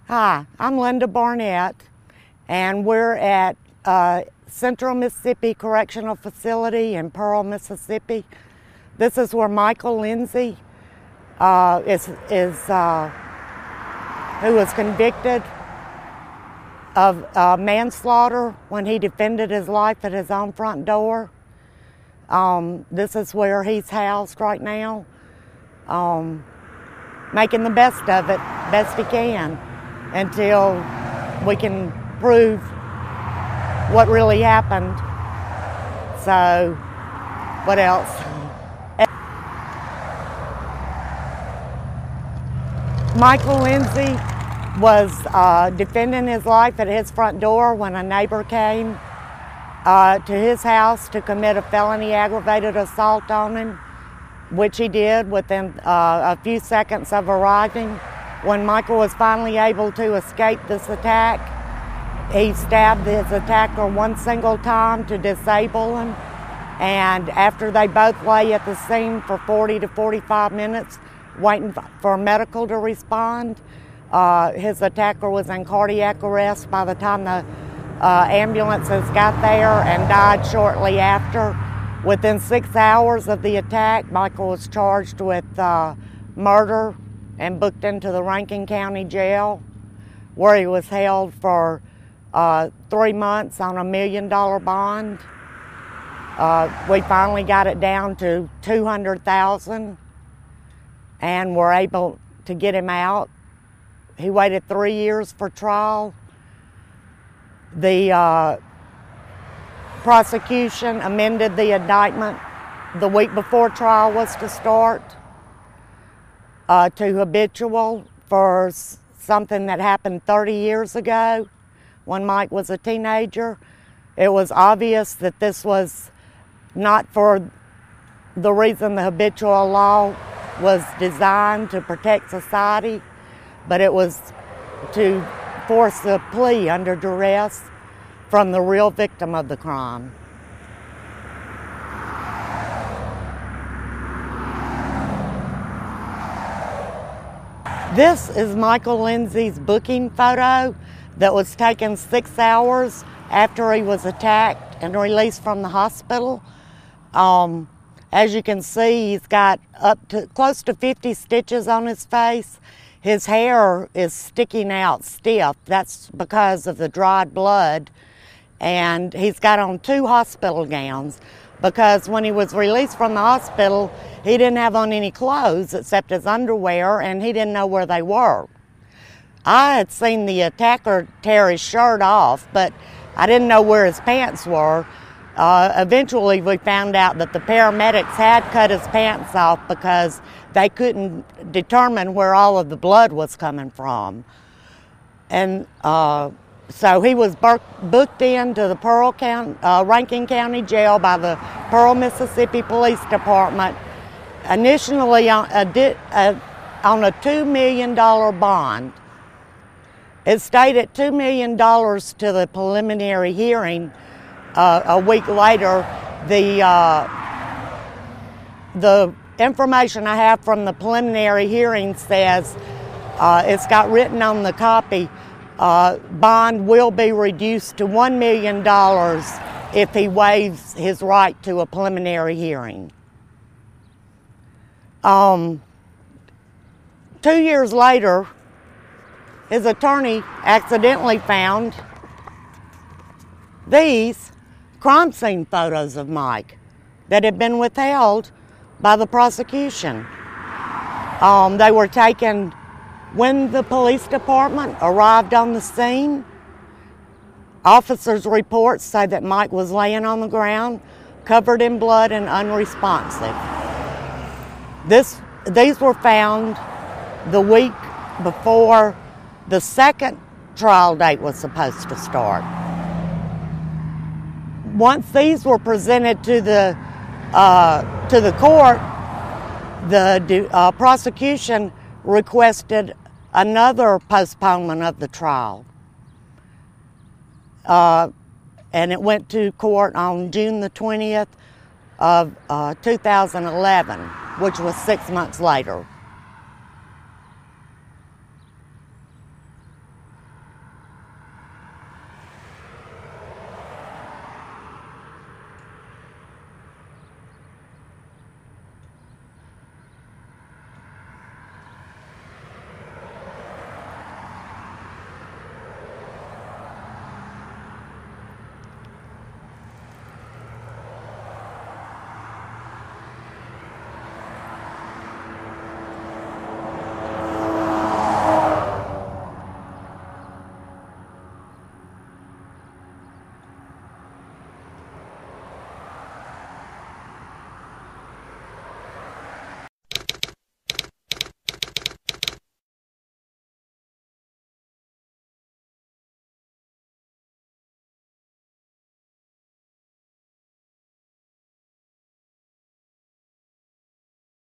Hi, I'm Lynda Barnett, and we're at Central Mississippi Correctional Facility in Pearl, Mississippi. This is where Michael Lindsey who was convicted of manslaughter when he defended his life at his own front door. This is where he's housed right now, making the best of it, best he can, until we can prove what really happened. So, what else? Michael Lindsey was defending his life at his front door when a neighbor came to his house to commit a felony aggravated assault on him, which he did within a few seconds of arriving. When Michael was finally able to escape this attack, he stabbed his attacker one single time to disable him, and after they both lay at the scene for 40 to 45 minutes waiting for medical to respond, his attacker was in cardiac arrest by the time the ambulances got there and died shortly after. Within 6 hours of the attack, Michael was charged with murder and booked into the Rankin County Jail, where he was held for 3 months on $1 million bond. We finally got it down to $200,000, and were able to get him out. He waited 3 years for trial. The prosecution amended the indictment the week before trial was to start to habitual for something that happened 30 years ago when Mike was a teenager. It was obvious that this was not for the reason the habitual law was designed to protect society, but it was to force a plea under duress from the real victim of the crime. This is Michael Lindsey's booking photo that was taken 6 hours after he was attacked and released from the hospital. As you can see, he's got up to close to 50 stitches on his face. His hair is sticking out stiff. That's because of the dried blood. And he's got on 2 hospital gowns because when he was released from the hospital, he didn't have on any clothes except his underwear, and he didn't know where they were. I had seen the attacker tear his shirt off, but I didn't know where his pants were. Eventually, we found out that the paramedics had cut his pants off because they couldn't determine where all of the blood was coming from. And so he was booked into the Rankin County Jail by the Pearl, Mississippi Police Department, initially on a $2 million bond. It stayed at $2 million to the preliminary hearing. A week later, the information I have from the preliminary hearing says, it's got written on the copy, bond will be reduced to $1 million if he waives his right to a preliminary hearing. 2 years later, his attorney accidentally found these crime scene photos of Mike that had been withheld by the prosecution. They were taken when the police department arrived on the scene. Officers' reports say that Mike was laying on the ground, covered in blood and unresponsive. These were found the week before the second trial date was supposed to start. Once these were presented to the court, the prosecution requested another postponement of the trial. And it went to court on June the 20th of 2011, which was 6 months later.